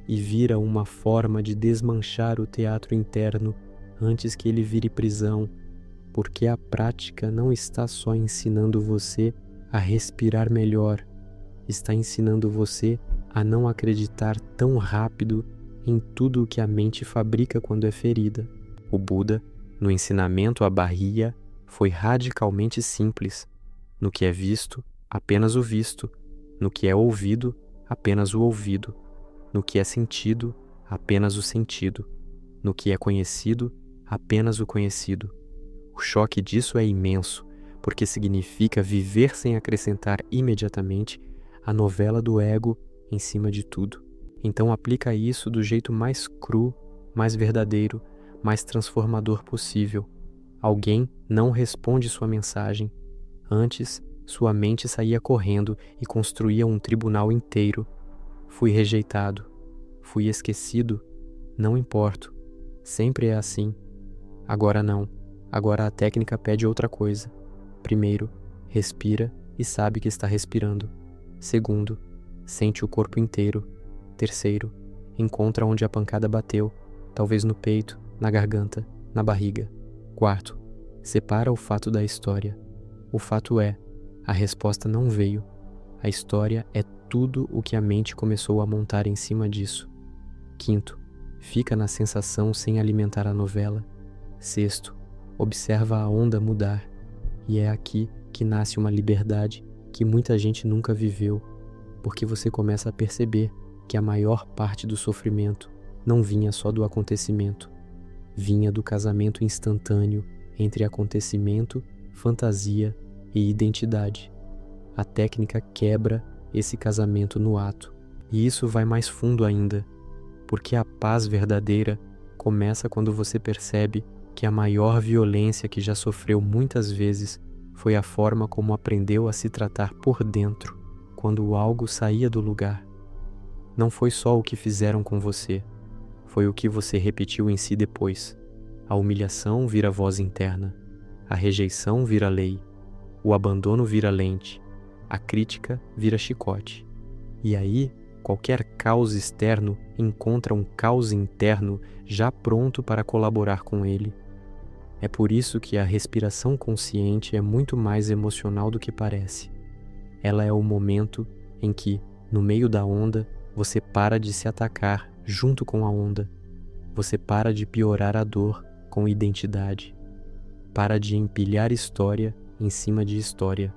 e vira uma forma de desmanchar o teatro interno antes que ele vire prisão, porque a prática não está só ensinando você a respirar melhor, está ensinando você a não acreditar tão rápido em tudo o que a mente fabrica quando é ferida. O Buda, no ensinamento à Barriya, foi radicalmente simples. No que é visto, apenas o visto. No que é ouvido, apenas o ouvido. No que é sentido, apenas o sentido. No que é conhecido, apenas o conhecido. O choque disso é imenso, porque significa viver sem acrescentar imediatamente a novela do ego em cima de tudo. Então aplica isso do jeito mais cru, mais verdadeiro, mais transformador possível. Alguém não responde sua mensagem. Antes, sua mente saía correndo e construía um tribunal inteiro. Fui rejeitado. Fui esquecido. Não importo. Sempre é assim. Agora não. Agora a técnica pede outra coisa. Primeiro, respira e sabe que está respirando. Segundo, sente o corpo inteiro. Terceiro, encontra onde a pancada bateu, talvez no peito, na garganta, na barriga. Quarto, separa o fato da história. O fato é, a resposta não veio. A história é tudo o que a mente começou a montar em cima disso. Quinto, fica na sensação sem alimentar a novela. Sexto, observa a onda mudar. E é aqui que nasce uma liberdade que muita gente nunca viveu, porque você começa a perceber que a maior parte do sofrimento não vinha só do acontecimento, vinha do casamento instantâneo entre acontecimento, fantasia e identidade. A técnica quebra esse casamento no ato, e isso vai mais fundo ainda, porque a paz verdadeira começa quando você percebe que a maior violência que já sofreu muitas vezes foi a forma como aprendeu a se tratar por dentro, quando algo saía do lugar. Não foi só o que fizeram com você, foi o que você repetiu em si depois. A humilhação vira voz interna, a rejeição vira lei, o abandono vira lente, a crítica vira chicote. E aí, qualquer caos externo encontra um caos interno já pronto para colaborar com ele. É por isso que a respiração consciente é muito mais emocional do que parece. Ela é o momento em que, no meio da onda, você para de se atacar junto com a onda. Você para de piorar a dor com identidade. Para de empilhar história em cima de história.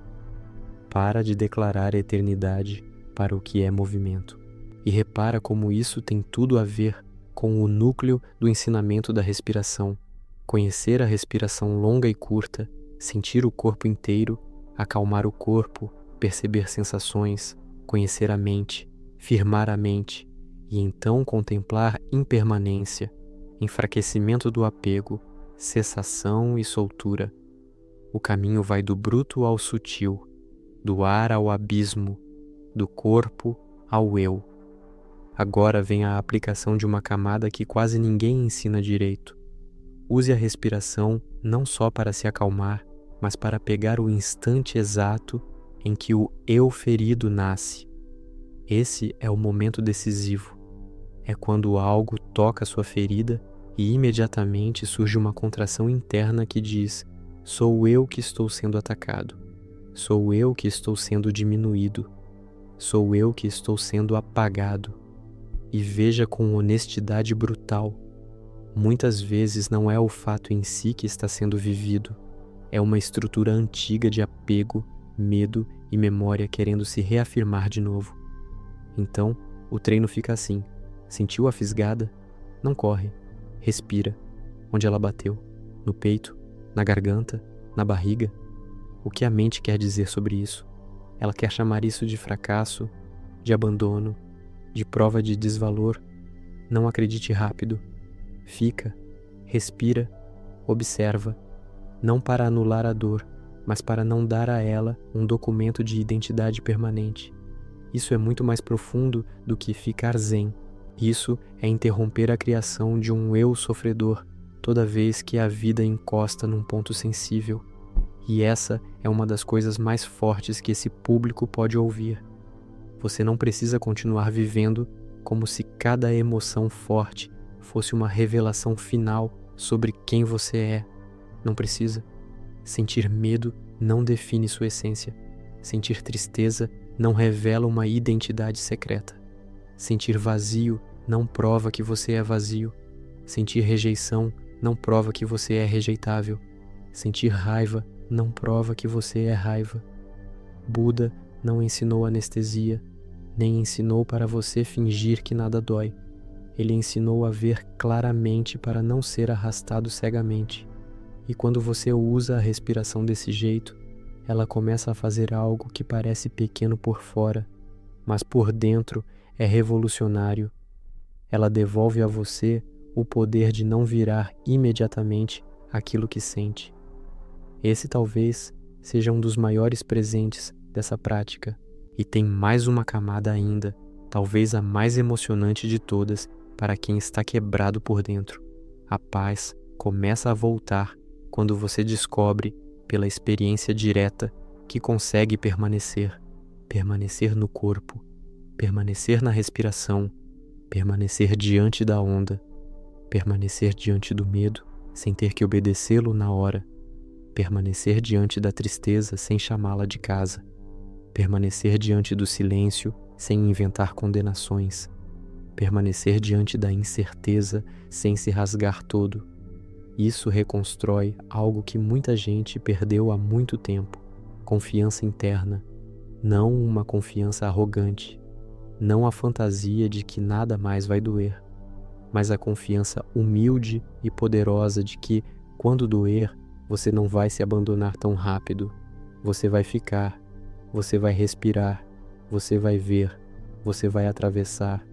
Para de declarar eternidade para o que é movimento. E repara como isso tem tudo a ver com o núcleo do ensinamento da respiração. Conhecer a respiração longa e curta, sentir o corpo inteiro, acalmar o corpo, perceber sensações, conhecer a mente, firmar a mente e então contemplar impermanência, enfraquecimento do apego, cessação e soltura. O caminho vai do bruto ao sutil, do ar ao abismo, do corpo ao eu. Agora vem a aplicação de uma camada que quase ninguém ensina direito. Use a respiração não só para se acalmar, mas para pegar o instante exato em que o eu ferido nasce. Esse é o momento decisivo. É quando algo toca sua ferida e imediatamente surge uma contração interna que diz: sou eu que estou sendo atacado. Sou eu que estou sendo diminuído. Sou eu que estou sendo apagado. E veja com honestidade brutal. Muitas vezes não é o fato em si que está sendo vivido. É uma estrutura antiga de apego, medo e memória querendo se reafirmar de novo. Então, o treino fica assim. Sentiu a fisgada? Não corre. Respira. Onde ela bateu? No peito? Na garganta? Na barriga? O que a mente quer dizer sobre isso? Ela quer chamar isso de fracasso, de abandono, de prova de desvalor. Não acredite rápido. Fica, respira, observa. Não para anular a dor, mas para não dar a ela um documento de identidade permanente. Isso é muito mais profundo do que ficar zen. Isso é interromper a criação de um eu sofredor toda vez que a vida encosta num ponto sensível. E essa é uma das coisas mais fortes que esse público pode ouvir. Você não precisa continuar vivendo como se cada emoção forte fosse uma revelação final sobre quem você é. Não precisa. Sentir medo não define sua essência. Sentir tristeza não revela uma identidade secreta. Sentir vazio não prova que você é vazio. Sentir rejeição não prova que você é rejeitável. Sentir raiva não prova que você é raiva. Buda não ensinou anestesia, nem ensinou para você fingir que nada dói. Ele ensinou a ver claramente para não ser arrastado cegamente. E quando você usa a respiração desse jeito, ela começa a fazer algo que parece pequeno por fora, mas por dentro é revolucionário. Ela devolve a você o poder de não virar imediatamente aquilo que sente. Esse talvez seja um dos maiores presentes dessa prática. E tem mais uma camada ainda, talvez a mais emocionante de todas para quem está quebrado por dentro. A paz começa a voltar quando você descobre, pela experiência direta, que consegue permanecer. Permanecer no corpo, permanecer na respiração, permanecer diante da onda, permanecer diante do medo sem ter que obedecê-lo na hora, permanecer diante da tristeza sem chamá-la de casa, permanecer diante do silêncio sem inventar condenações, permanecer diante da incerteza sem se rasgar todo. Isso reconstrói algo que muita gente perdeu há muito tempo: confiança interna, não uma confiança arrogante, não a fantasia de que nada mais vai doer, mas a confiança humilde e poderosa de que, quando doer, você não vai se abandonar tão rápido. Você vai ficar, você vai respirar, você vai ver, você vai atravessar.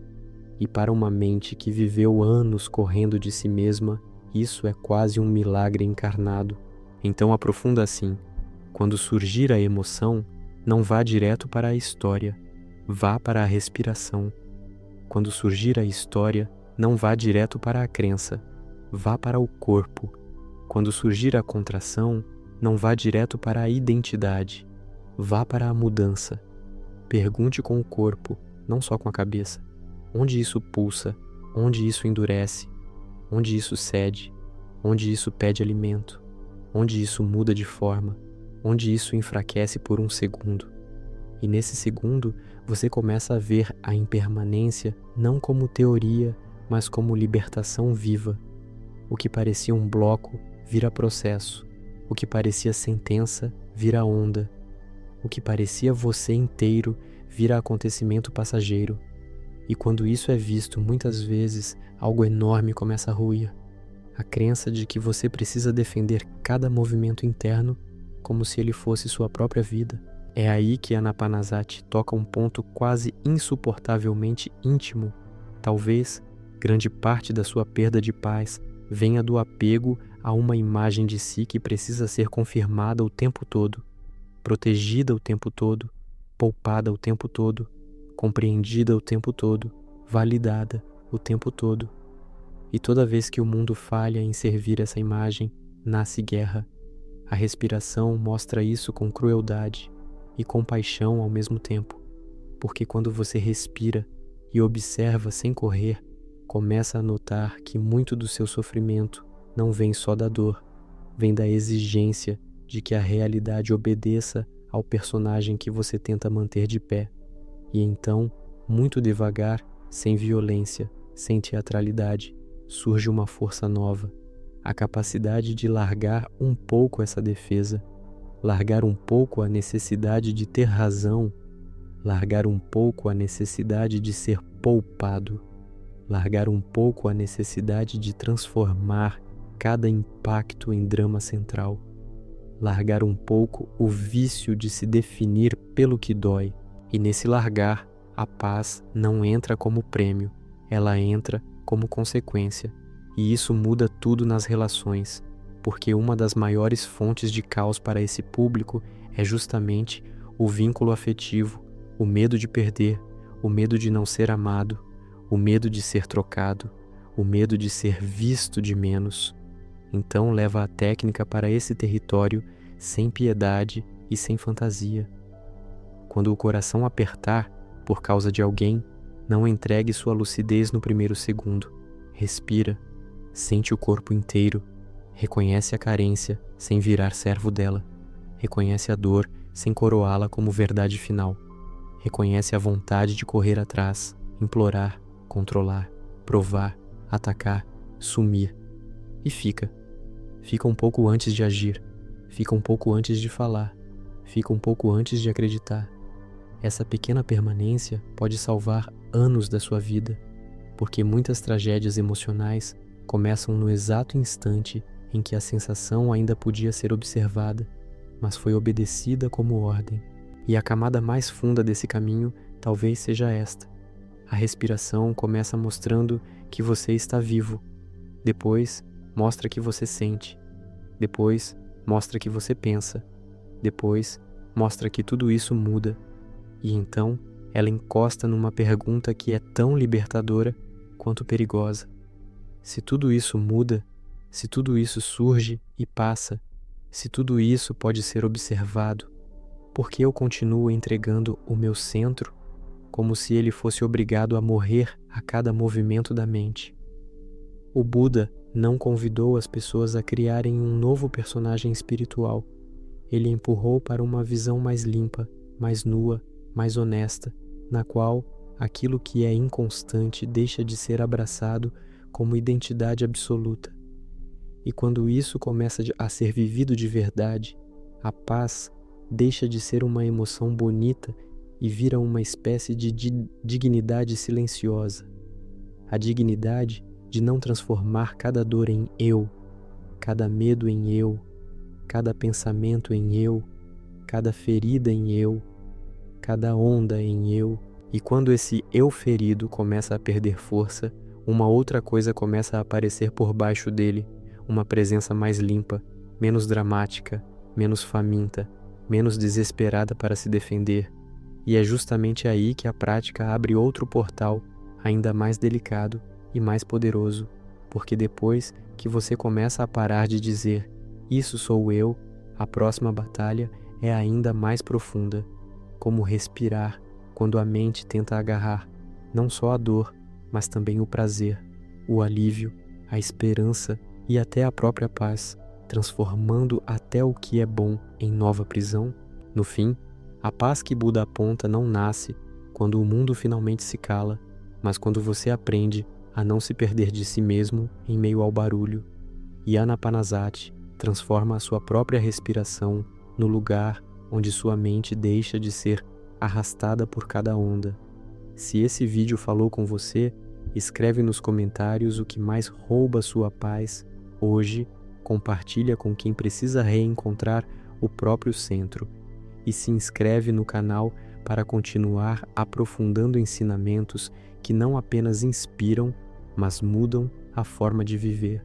E para uma mente que viveu anos correndo de si mesma, isso é quase um milagre encarnado. Então aprofunda assim: quando surgir a emoção, não vá direto para a história, vá para a respiração. Quando surgir a história, não vá direto para a crença, vá para o corpo. Quando surgir a contração, não vá direto para a identidade, vá para a mudança. Pergunte com o corpo, não só com a cabeça. Onde isso pulsa? Onde isso endurece? Onde isso cede? Onde isso pede alimento? Onde isso muda de forma? Onde isso enfraquece por um segundo? E nesse segundo, você começa a ver a impermanência não como teoria, mas como libertação viva. O que parecia um bloco vira processo. O que parecia sentença vira onda. O que parecia você inteiro vira acontecimento passageiro. E quando isso é visto muitas vezes, algo enorme começa a ruir. A crença de que você precisa defender cada movimento interno como se ele fosse sua própria vida. É aí que Anapanasati toca um ponto quase insuportavelmente íntimo. Talvez grande parte da sua perda de paz venha do apego a uma imagem de si que precisa ser confirmada o tempo todo, protegida o tempo todo, poupada o tempo todo, compreendida o tempo todo, validada o tempo todo. E toda vez que o mundo falha em servir essa imagem, nasce guerra. A respiração mostra isso com crueldade e compaixão ao mesmo tempo, porque quando você respira e observa sem correr, começa a notar que muito do seu sofrimento não vem só da dor, vem da exigência de que a realidade obedeça ao personagem que você tenta manter de pé. E então, muito devagar, sem violência, sem teatralidade, surge uma força nova, a capacidade de largar um pouco essa defesa, largar um pouco a necessidade de ter razão, largar um pouco a necessidade de ser poupado, largar um pouco a necessidade de transformar cada impacto em drama central, largar um pouco o vício de se definir pelo que dói. E nesse largar, a paz não entra como prêmio, ela entra como consequência. E isso muda tudo nas relações, porque uma das maiores fontes de caos para esse público é justamente o vínculo afetivo, o medo de perder, o medo de não ser amado, o medo de ser trocado, o medo de ser visto de menos. Então leva a técnica para esse território sem piedade e sem fantasia. Quando o coração apertar por causa de alguém, não entregue sua lucidez no primeiro segundo. Respira, sente o corpo inteiro, reconhece a carência sem virar servo dela, reconhece a dor sem coroá-la como verdade final, reconhece a vontade de correr atrás, implorar, controlar, provar, atacar, sumir. E fica um pouco antes de agir, fica um pouco antes de falar, fica um pouco antes de acreditar. Essa pequena permanência pode salvar anos da sua vida, porque muitas tragédias emocionais começam no exato instante em que a sensação ainda podia ser observada, mas foi obedecida como ordem. E a camada mais funda desse caminho talvez seja esta. A respiração começa mostrando que você está vivo. Depois, mostra que você sente. Depois, mostra que você pensa. Depois, mostra que tudo isso muda. E então, ela encosta numa pergunta que é tão libertadora quanto perigosa. Se tudo isso muda, se tudo isso surge e passa, se tudo isso pode ser observado, por que eu continuo entregando o meu centro como se ele fosse obrigado a morrer a cada movimento da mente? O Buda não convidou as pessoas a criarem um novo personagem espiritual. Ele empurrou para uma visão mais limpa, mais nua, mais honesta, na qual aquilo que é inconstante deixa de ser abraçado como identidade absoluta. E quando isso começa a ser vivido de verdade, a paz deixa de ser uma emoção bonita e vira uma espécie de dignidade silenciosa. A dignidade de não transformar cada dor em eu, cada medo em eu, cada pensamento em eu, cada ferida em eu, cada onda em eu. E quando esse eu ferido começa a perder força, uma outra coisa começa a aparecer por baixo dele, uma presença mais limpa, menos dramática, menos faminta, menos desesperada para se defender. E é justamente aí que a prática abre outro portal, ainda mais delicado e mais poderoso, porque depois que você começa a parar de dizer "isso sou eu", a próxima batalha é ainda mais profunda, como respirar quando a mente tenta agarrar não só a dor, mas também o prazer, o alívio, a esperança e até a própria paz, transformando até o que é bom em nova prisão. No fim, a paz que Buda aponta não nasce quando o mundo finalmente se cala, mas quando você aprende a não se perder de si mesmo em meio ao barulho. E Anapanasati transforma a sua própria respiração no lugar onde sua mente deixa de ser arrastada por cada onda. Se esse vídeo falou com você, escreve nos comentários o que mais rouba sua paz hoje, compartilha com quem precisa reencontrar o próprio centro e se inscreve no canal para continuar aprofundando ensinamentos que não apenas inspiram, mas mudam a forma de viver.